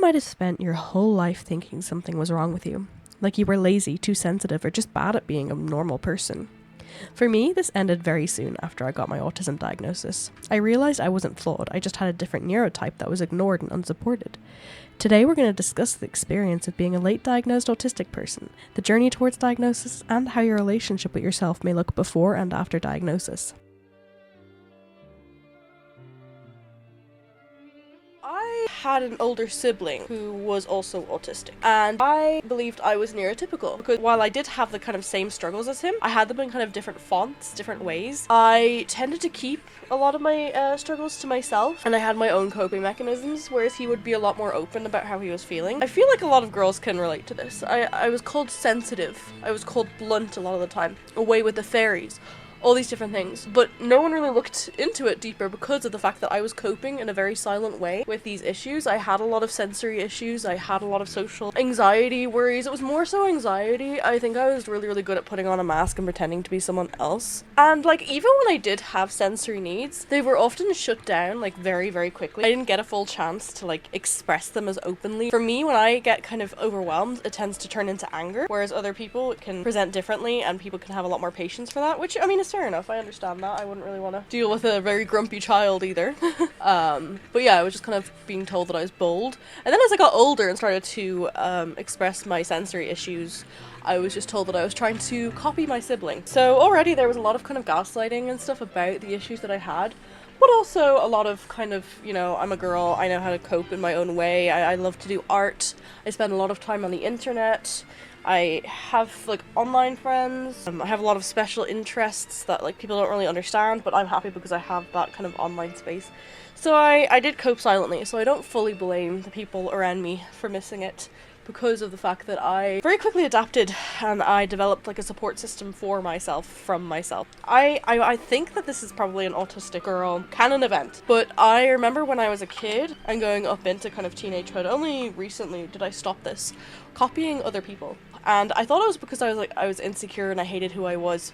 might have spent your whole life thinking something was wrong with you, like you were lazy, too sensitive, or just bad at being a normal person. For me, this ended very soon after I got my autism diagnosis. I realized I wasn't flawed, I just had a different neurotype that was ignored and unsupported. Today we're going to discuss the experience of being a late diagnosed autistic person, the journey towards diagnosis, and how your relationship with yourself may look before and after diagnosis. I had an older sibling who was also autistic, and I believed I was neurotypical because while I did have the kind of same struggles as him, I had them in kind of different fonts, different ways. I tended to keep a lot of my struggles to myself, and I had my own coping mechanisms, whereas he would be a lot more open about how he was feeling. I feel like a lot of girls can relate to this. I was called sensitive, I was called blunt a lot of the time, away with the fairies, all these different things, but no one really looked into it deeper because of the fact that I was coping in a very silent way with these issues. I had a lot of sensory issues, I had a lot of social anxiety, worries. It was more so anxiety. I think I was really good at putting on a mask and pretending to be someone else. And like, even when I did have sensory needs, they were often shut down like very quickly. I didn't get a full chance to like express them as openly. For me, when I get kind of overwhelmed, it tends to turn into anger, whereas other people can present differently and people can have a lot more patience for that, which I mean is fair enough. I understand that. I wouldn't really want to deal with a very grumpy child either. But yeah, I was just kind of being told that I was bold. And then as I got older and started to express my sensory issues, I was just told that I was trying to copy my sibling. So already there was a lot of kind of gaslighting and stuff about the issues that I had. But also a lot of kind of, you know, I'm a girl, I know how to cope in my own way, I love to do art, I spend a lot of time on the internet, I have like online friends, I have a lot of special interests that like people don't really understand, but I'm happy because I have that kind of online space. So I did cope silently, so I don't fully blame the people around me for missing it, because of the fact that I very quickly adapted and I developed like a support system for myself from myself. I think that this is probably an autistic girl canon event, but I remember when I was a kid and going up into kind of teenagehood, only recently did I stop this, copying other people. And I thought it was because I was insecure and I hated who I was.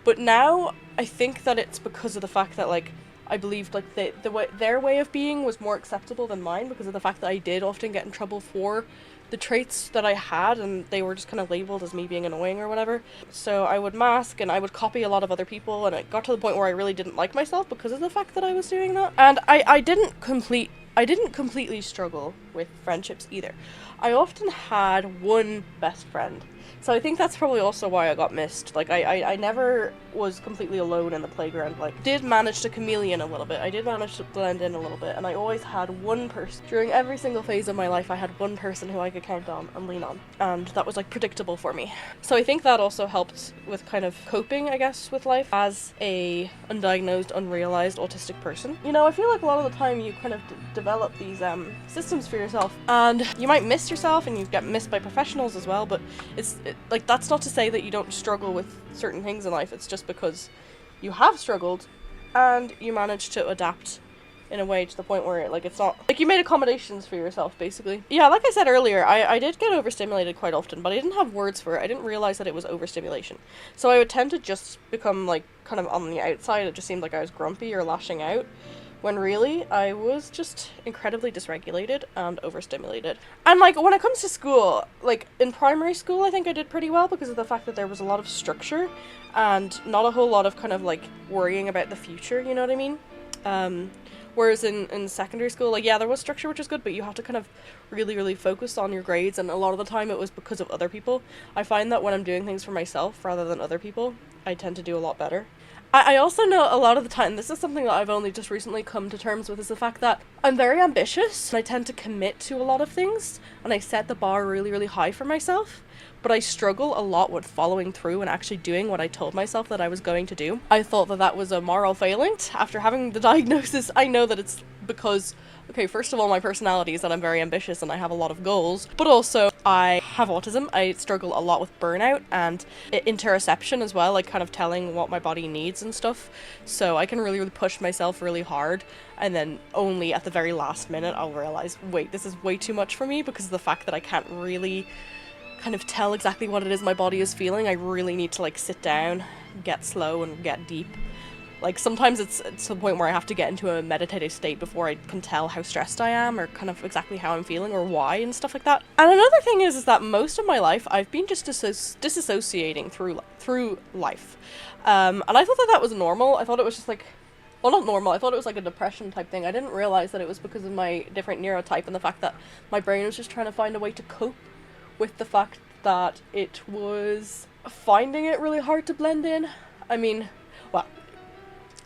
But now I think that it's because of the fact that like I believed like their way of being was more acceptable than mine, because of the fact that I did often get in trouble for the traits that I had, and they were just kind of labeled as me being annoying or whatever. So I would mask and I would copy a lot of other people, and it got to the point where I really didn't like myself because of the fact that I was doing that. And I didn't completely struggle with friendships either. I often had one best friend. So I think that's probably also why I got missed. Like, I never was completely alone in the playground. Like, did manage to chameleon a little bit. I did manage to blend in a little bit. And I always had one person. During every single phase of my life, I had one person who I could count on and lean on. And that was, like, predictable for me. So I think that also helped with kind of coping, I guess, with life as a undiagnosed, unrealized autistic person. You know, I feel like a lot of the time you kind of develop these systems for yourself. And you might miss yourself and you get missed by professionals as well, but like, that's not to say that you don't struggle with certain things in life. It's just because you have struggled and you managed to adapt in a way to the point where like it's not like you made accommodations for yourself, basically. Yeah, like I said earlier, I did get overstimulated quite often, but I didn't have words for it. I didn't realize that it was overstimulation. So I would tend to just become like kind of on the outside. It just seemed like I was grumpy or lashing out, when really I was just incredibly dysregulated and overstimulated. And like when it comes to school, like in primary school I think I did pretty well because of the fact that there was a lot of structure and not a whole lot of kind of like worrying about the future, you know what I mean? Whereas in secondary school, like, yeah, there was structure, which is good, but you have to kind of really focus on your grades, and a lot of the time it was because of other people. I find that when I'm doing things for myself rather than other people, I tend to do a lot better. I also know a lot of the time, this is something that I've only just recently come to terms with, is the fact that I'm very ambitious, and I tend to commit to a lot of things, and I set the bar really high for myself, but I struggle a lot with following through and actually doing what I told myself that I was going to do. I thought that that was a moral failing. After having the diagnosis, I know that it's because, okay, first of all, my personality is that I'm very ambitious and I have a lot of goals, but also I have autism. I struggle a lot with burnout and interoception as well, like kind of telling what my body needs and stuff. So I can really push myself really hard, and then only at the very last minute I'll realize, wait, this is way too much for me, because of the fact that I can't really kind of tell exactly what it is my body is feeling. I really need to like sit down, get slow and get deep. Like, sometimes it's to the point where I have to get into a meditative state before I can tell how stressed I am, or kind of exactly how I'm feeling, or why, and stuff like that. And another thing is that most of my life, I've been just disassociating through life. And I thought that was normal. I thought it was just like, well, not normal, I thought it was like a depression type thing. I didn't realize that it was because of my different neurotype and the fact that my brain was just trying to find a way to cope with the fact that it was finding it really hard to blend in. I mean, well,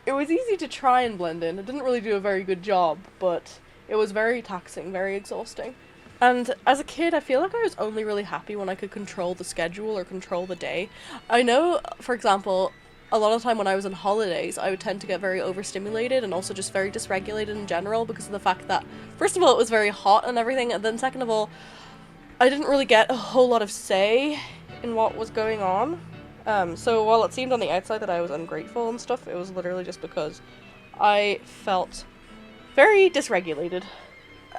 it was easy to try and blend in. It didn't really do a very good job, but it was very taxing, very exhausting. And as a kid, I feel like I was only really happy when I could control the schedule or control the day. I know, for example, a lot of the time when I was on holidays, I would tend to get very overstimulated and also just very dysregulated in general because of the fact that, first of all, it was very hot and everything, and then second of all, I didn't really get a whole lot of say in what was going on. So while it seemed on the outside that I was ungrateful and stuff, it was literally just because I felt very dysregulated.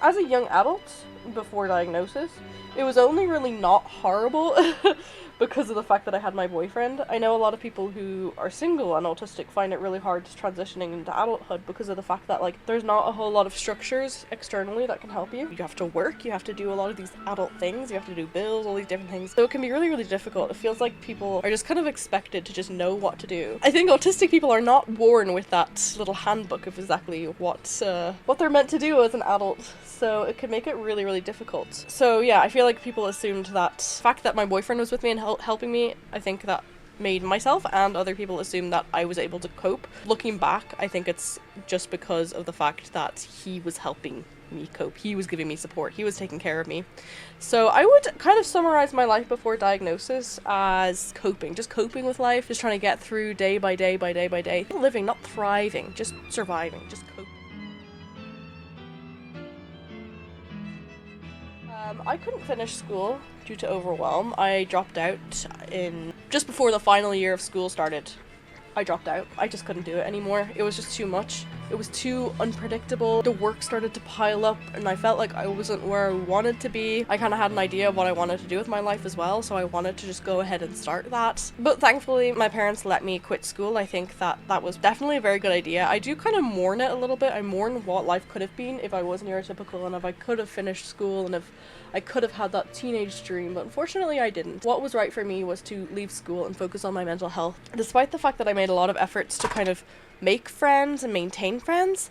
As a young adult, before diagnosis, it was only really not horrible because of the fact that I had my boyfriend. I know a lot of people who are single and autistic find it really hard transitioning into adulthood because of the fact that, like, there's not a whole lot of structures externally that can help you. You have to work, you have to do a lot of these adult things, you have to do bills, all these different things. So it can be really, really difficult. It feels like people are just kind of expected to just know what to do. I think autistic people are not born with that little handbook of exactly what they're meant to do as an adult. So it can make it really, really difficult. So yeah, I feel like people assumed that the fact that my boyfriend was with me and helping me, I think that made myself and other people assume that I was able to cope. Looking back, I think it's just because of the fact that he was helping me cope. He was giving me support. He was taking care of me. So I would kind of summarize my life before diagnosis as coping. Just coping with life, just trying to get through day by day by day by day. Living, not thriving, just surviving, just coping. I couldn't finish school due to overwhelm. I dropped out just before the final year of school started. I dropped out. I just couldn't do it anymore. It was just too much. It was too unpredictable. The work started to pile up and I felt like I wasn't where I wanted to be. I kind of had an idea of what I wanted to do with my life as well, so I wanted to just go ahead and start that. But thankfully, my parents let me quit school. I think that was definitely a very good idea. I do kind of mourn it a little bit. I mourn what life could have been if I was neurotypical and if I could have finished school and if I could have had that teenage dream, but unfortunately I didn't. What was right for me was to leave school and focus on my mental health. Despite the fact that I made a lot of efforts to kind of make friends and maintain friends,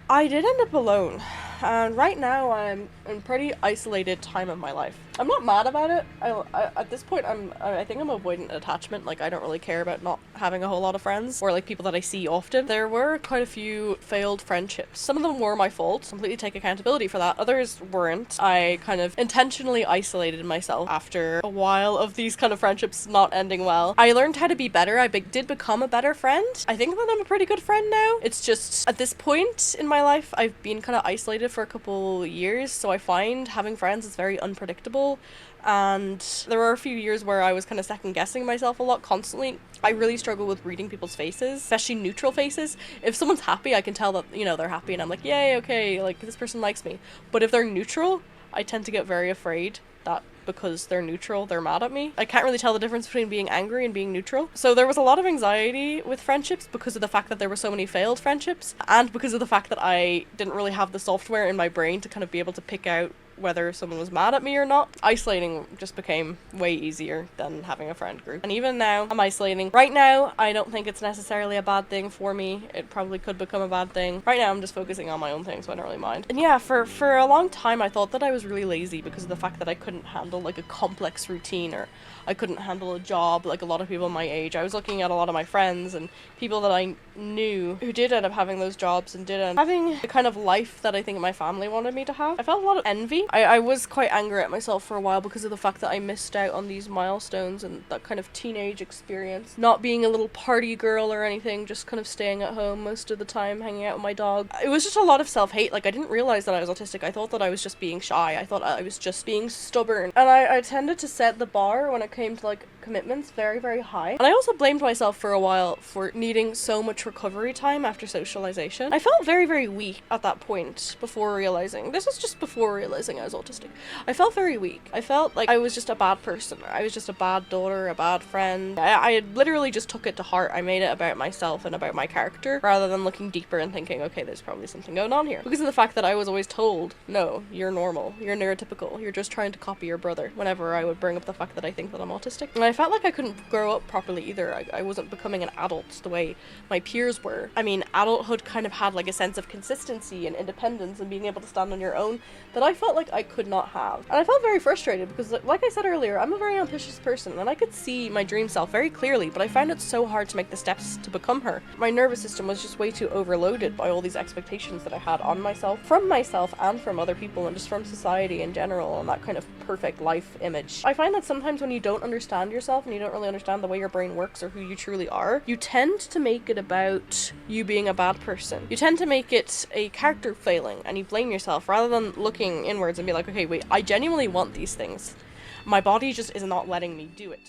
I did end up alone. And right now I'm in pretty isolated time of my life. I'm not mad about it. I at this point I think I'm avoidant attachment. Like, I don't really care about not having a whole lot of friends or like people that I see often. There were quite a few failed friendships. Some of them were my fault. Completely take accountability for that. Others weren't. I kind of intentionally isolated myself after a while of these kind of friendships not ending well. I learned how to be better. I did become a better friend. I think that I'm a pretty good friend now. It's just at this point in my life I've been kind of isolated for a couple years, so I find having friends is very unpredictable. And there were a few years where I was kind of second guessing myself a lot constantly. I really struggle with reading people's faces, especially neutral faces. If someone's happy, I can tell that, they're happy and I'm like, yay, okay, like this person likes me. But if they're neutral, I tend to get very afraid that because they're neutral, they're mad at me. I can't really tell the difference between being angry and being neutral. So there was a lot of anxiety with friendships because of the fact that there were so many failed friendships and because of the fact that I didn't really have the software in my brain to kind of be able to pick out whether someone was mad at me or not. Isolating just became way easier than having a friend group. And even now, I'm isolating. Right now, I don't think it's necessarily a bad thing for me. It probably could become a bad thing. Right now, I'm just focusing on my own thing, so I don't really mind. And yeah, for a long time, I thought that I was really lazy because of the fact that I couldn't handle like a complex routine, or I couldn't handle a job like a lot of people my age. I was looking at a lot of my friends and people that I knew who did end up having those jobs and did end up having the kind of life that I think my family wanted me to have. I felt a lot of envy. I was quite angry at myself for a while because of the fact that I missed out on these milestones and that kind of teenage experience. Not being a little party girl or anything, just kind of staying at home most of the time, hanging out with my dog. It was just a lot of self-hate. Like, I didn't realize that I was autistic. I thought that I was just being shy. I thought I was just being stubborn. And I tended to set the bar when it came to like commitments very, very high. And I also blamed myself for a while for needing so much recovery time after socialization. I felt very, very weak at that point before realizing, this was just before realizing I was autistic. I felt very weak. I felt like I was just a bad person. I was just a bad daughter, a bad friend. I literally just took it to heart. I made it about myself and about my character rather than looking deeper and thinking, okay, there's probably something going on here. Because of the fact that I was always told, no, you're normal, you're neurotypical, you're just trying to copy your brother, whenever I would bring up the fact that I think that I'm autistic. And I felt like I couldn't grow up properly either. I wasn't becoming an adult the way my peers were. I mean, adulthood kind of had like a sense of consistency and independence and being able to stand on your own that I felt like I could not have. And I felt very frustrated because, like I said earlier, I'm a very ambitious person and I could see my dream self very clearly, but I found it so hard to make the steps to become her. My nervous system was just way too overloaded by all these expectations that I had on myself, from myself and from other people, and just from society in general, and that kind of perfect life image. I find that sometimes when you don't understand yourself and you don't really understand the way your brain works or who you truly are, you tend to make it about you being a bad person. You tend to make it a character failing and you blame yourself rather than looking inwards and be like, okay, wait, I genuinely want these things. My body just is not letting me do it.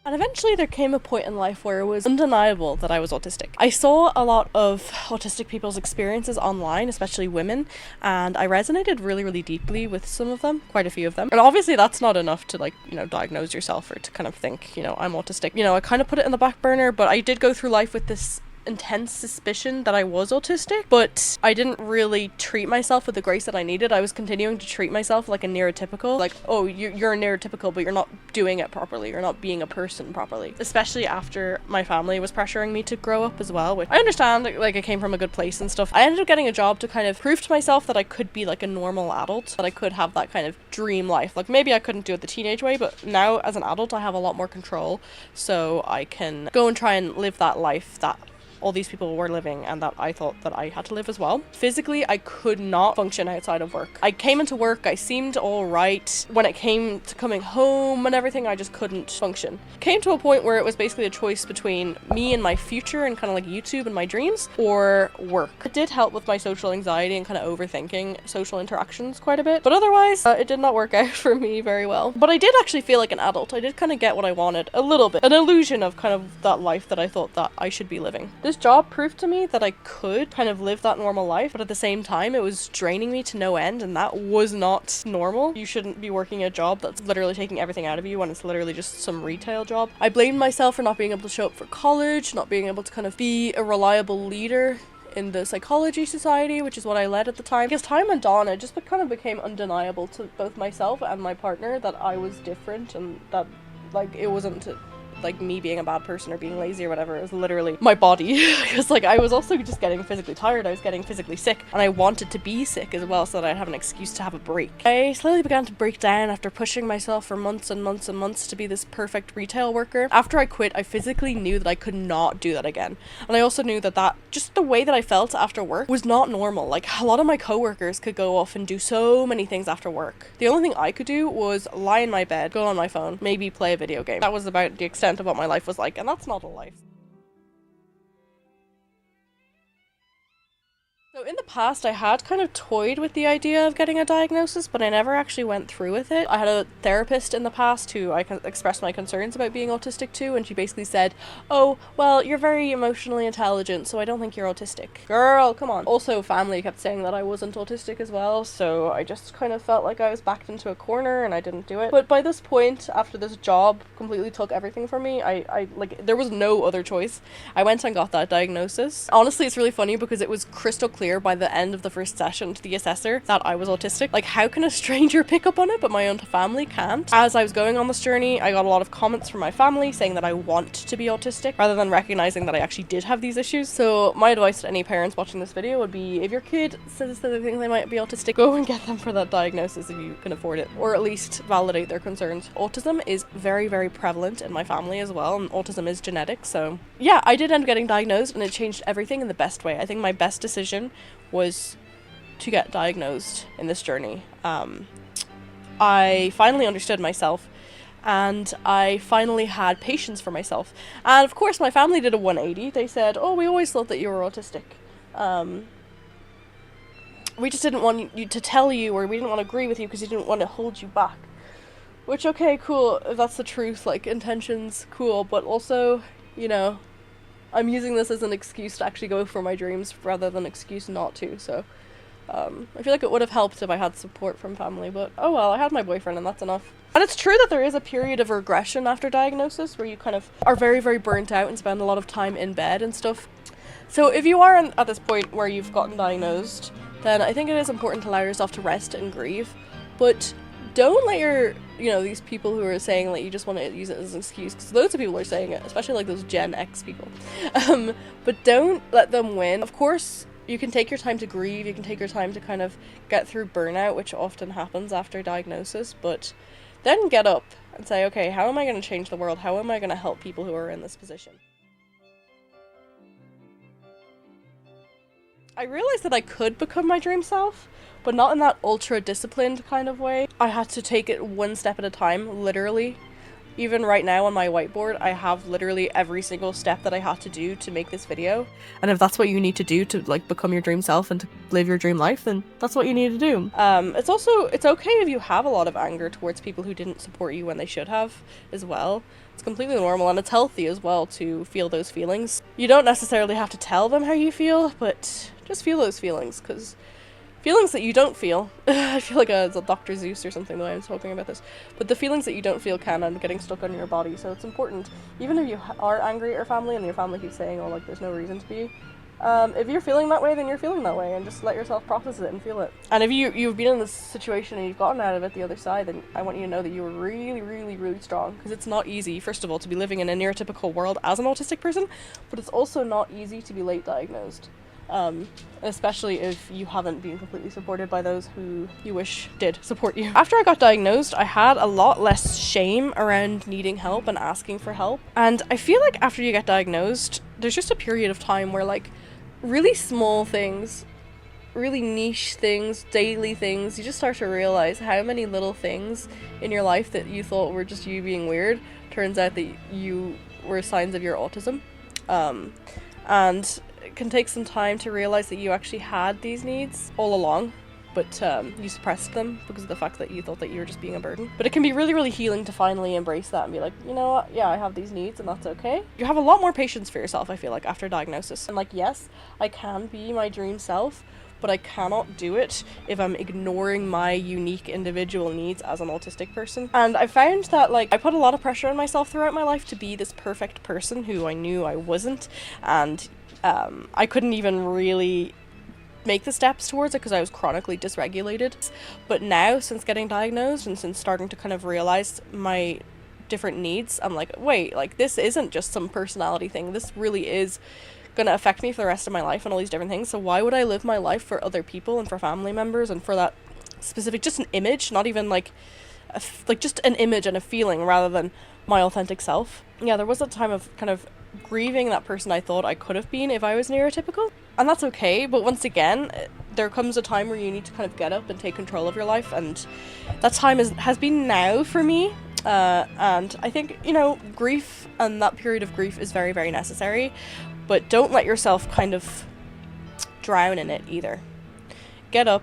And eventually there came a point in life where it was undeniable that I was autistic. I saw a lot of autistic people's experiences online, especially women, and I resonated really, really deeply with some of them, quite a few of them. And obviously that's not enough to diagnose yourself or to kind of think, I'm autistic. I kind of put it in the back burner, but I did go through life with this intense suspicion that I was autistic, but I didn't really treat myself with the grace that I needed. I was continuing to treat myself like a neurotypical, like, oh, you're a neurotypical, but you're not doing it properly, you're not being a person properly. Especially after my family was pressuring me to grow up as well, which I understand, like, I came from a good place and stuff. I ended up getting a job to kind of prove to myself that I could be like a normal adult, that I could have that kind of dream life. Like, maybe I couldn't do it the teenage way, but now as an adult I have a lot more control, so I can go and try and live that life that all these people were living and that I thought that I had to live as well. Physically, I could not function outside of work. I came into work, I seemed all right. When it came to coming home and everything, I just couldn't function. Came to a point where it was basically a choice between me and my future and kind of like YouTube and my dreams, or work. It did help with my social anxiety and kind of overthinking social interactions quite a bit, but otherwise, it did not work out for me very well. But I did actually feel like an adult. I did kind of get what I wanted a little bit. An illusion of kind of that life that I thought that I should be living. This job proved to me that I could kind of live that normal life, but at the same time it was draining me to no end, and that was not normal. You shouldn't be working a job that's literally taking everything out of you when it's literally just some retail job. I blamed myself for not being able to show up for college, not being able to kind of be a reliable leader in the psychology society, which is what I led at the time. Because time went on, it just kind of became undeniable to both myself and my partner that I was different, and that like it wasn't like me being a bad person or being lazy or whatever. It was literally my body. Because like I was also just getting physically tired, I was getting physically sick, and I wanted to be sick as well so that I'd have an excuse to have a break. I slowly began to break down after pushing myself for months and months and months to be this perfect retail worker. After I quit, I physically knew that I could not do that again, and I also knew that just the way that I felt after work was not normal. Like, a lot of my coworkers could go off and do so many things after work. The only thing I could do was lie in my bed, go on my phone, maybe play a video game. That was about the extent of what my life was like, and that's not a life. So in the past, I had kind of toyed with the idea of getting a diagnosis, but I never actually went through with it. I had a therapist in the past who I expressed my concerns about being autistic to, and she basically said, oh, well, you're very emotionally intelligent, so I don't think you're autistic. Girl, come on. Also, family kept saying that I wasn't autistic as well, so I just kind of felt like I was backed into a corner and I didn't do it. But by this point, after this job completely took everything from me, I there was no other choice. I went and got that diagnosis. Honestly, it's really funny because it was crystal clear by the end of the first session to the assessor that I was autistic. Like, how can a stranger pick up on it but my own family can't? As I was going on this journey, I got a lot of comments from my family saying that I want to be autistic rather than recognizing that I actually did have these issues. So my advice to any parents watching this video would be, if your kid says that they think they might be autistic, go and get them for that diagnosis if you can afford it, or at least validate their concerns. Autism is very, very prevalent in my family as well, and autism is genetic. So yeah, I did end up getting diagnosed, and it changed everything in the best way. I think my best decision was to get diagnosed in this journey. I finally understood myself, and I finally had patience for myself. And of course my family did a 180. They said, oh, we always thought that you were autistic. we just didn't want you to tell you, or we didn't want to agree with you because you didn't want to hold you back. Which, okay, cool, if that's the truth, like, intentions, cool, but also, you know, I'm using this as an excuse to actually go for my dreams rather than an excuse not to, so I feel like it would have helped if I had support from family, but oh well, I had my boyfriend and that's enough. And it's true that there is a period of regression after diagnosis where you kind of are very, very burnt out and spend a lot of time in bed and stuff. So if you are at this point where you've gotten diagnosed, then I think it is important to allow yourself to rest and grieve, but don't let these people who are saying that you just want to use it as an excuse, because loads of people are saying it, especially like those Gen X people, but don't let them win. Of course, you can take your time to grieve, you can take your time to kind of get through burnout, which often happens after diagnosis, but then get up and say, okay, how am I going to change the world? How am I going to help people who are in this position? I realized that I could become my dream self, but not in that ultra-disciplined kind of way. I had to take it one step at a time, literally. Even right now on my whiteboard, I have literally every single step that I had to do to make this video. And if that's what you need to do to like become your dream self and to live your dream life, then that's what you need to do. It's okay if you have a lot of anger towards people who didn't support you when they should have as well. It's completely normal, and it's healthy as well to feel those feelings. You don't necessarily have to tell them how you feel, but just feel those feelings, because feelings that you don't feel, I feel like it's a Dr. Zeus or something the way I'm talking about this, but the feelings that you don't feel can end up getting stuck on your body, so it's important, even if you are angry at your family and your family keeps saying, oh, like, there's no reason to be, if you're feeling that way, then you're feeling that way, and just let yourself process it and feel it. And if you've been in this situation and you've gotten out of it the other side, then I want you to know that you were really, really, really strong, because it's not easy, first of all, to be living in a neurotypical world as an autistic person, but it's also not easy to be late diagnosed. Especially if you haven't been completely supported by those who you wish did support you. After I got diagnosed, I had a lot less shame around needing help and asking for help. And I feel like after you get diagnosed, there's just a period of time where like really small things, really niche things, daily things, you just start to realize how many little things in your life that you thought were just you being weird turns out that you were signs of your autism. And it can take some time to realize that you actually had these needs all along, but you suppressed them because of the fact that you thought that you were just being a burden. But it can be really, really healing to finally embrace that and be like, you know what, yeah, I have these needs and that's okay. You have a lot more patience for yourself, I feel like, after diagnosis. And like, yes, I can be my dream self, but I cannot do it if I'm ignoring my unique individual needs as an autistic person. And I found that like I put a lot of pressure on myself throughout my life to be this perfect person who I knew I wasn't, and I couldn't even really make the steps towards it because I was chronically dysregulated. But now, since getting diagnosed and since starting to kind of realize my different needs, I'm like, wait, like this isn't just some personality thing. This really is gonna affect me for the rest of my life and all these different things. So why would I live my life for other people and for family members and for that specific, just an image, not even like just an image and a feeling rather than my authentic self. Yeah, there was a time of kind of grieving that person I thought I could have been if I was neurotypical, and that's okay, but once again there comes a time where you need to kind of get up and take control of your life, and that time has been now for me, and I think, you know, grief and that period of grief is very, very necessary, but don't let yourself kind of drown in it either. Get up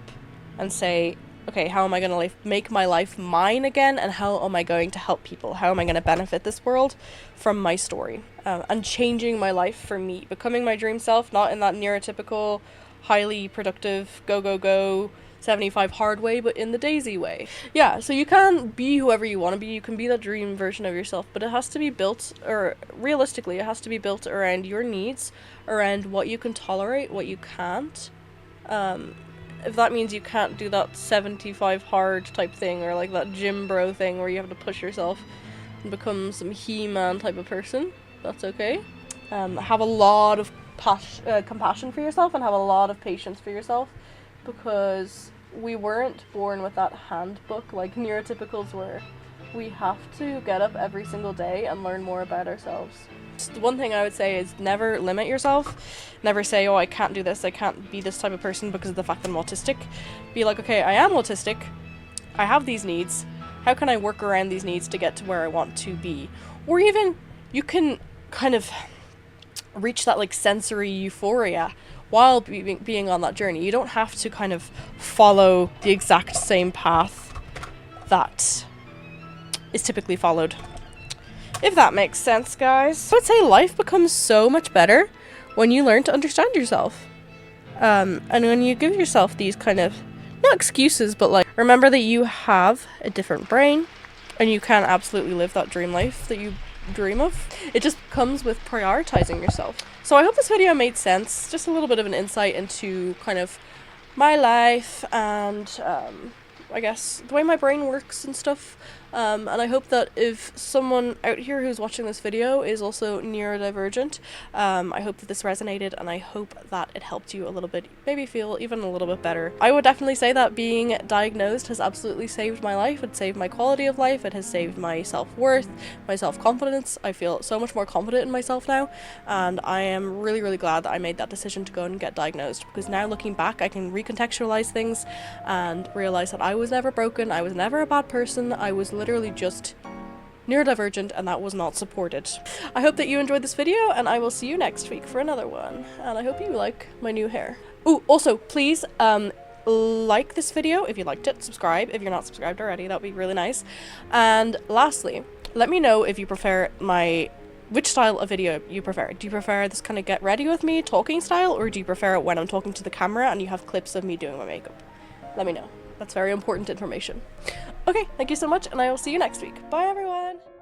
and say, okay, how am I going to make my life mine again, and how am I going to help people? How am I going to benefit this world from my story? And changing my life for me, becoming my dream self, not in that neurotypical, highly productive, go, 75 hard way, but in the Daisy way. Yeah, so you can be whoever you want to be, you can be that dream version of yourself, but it has to be built, or realistically, it has to be built around your needs, around what you can tolerate, what you can't. If that means you can't do that 75 hard type thing, or like that gym bro thing where you have to push yourself and become some He-Man type of person, that's okay. Have a lot of compassion for yourself and have a lot of patience for yourself, because we weren't born with that handbook like neurotypicals were. We have to get up every single day and learn more about ourselves. The one thing I would say is never limit yourself. Never say, oh, I can't do this, I can't be this type of person because of the fact that I'm autistic. Be like, okay, I am autistic, I have these needs, how can I work around these needs to get to where I want to be? Or even, you can kind of reach that like sensory euphoria while being on that journey. You don't have to kind of follow the exact same path that is typically followed. If that makes sense, guys. I would say life becomes so much better when you learn to understand yourself. And when you give yourself these kind of, not excuses, but like, remember that you have a different brain and you can absolutely live that dream life that you dream of. It just comes with prioritizing yourself. So I hope this video made sense. Just a little bit of an insight into kind of my life and I guess the way my brain works and stuff. And I hope that if someone out here who's watching this video is also neurodivergent, I hope that this resonated, and I hope that it helped you a little bit, maybe feel even a little bit better. I would definitely say that being diagnosed has absolutely saved my life. It saved my quality of life. It has saved my self-worth, my self-confidence. I feel so much more confident in myself now, and I am really, really glad that I made that decision to go and get diagnosed, because now looking back, I can recontextualize things and realize that I was never broken. I was never a bad person. I was literally just neurodivergent, and that was not supported. I hope that you enjoyed this video, and I will see you next week for another one. And I hope you like my new hair. Oh, also, please like this video if you liked it, subscribe if you're not subscribed already, that would be really nice. And lastly, let me know if you prefer which style of video you prefer. Do you prefer this kind of get ready with me talking style, or do you prefer it when I'm talking to the camera and you have clips of me doing my makeup? Let me know. That's very important information. Okay, thank you so much, and I will see you next week. Bye, everyone!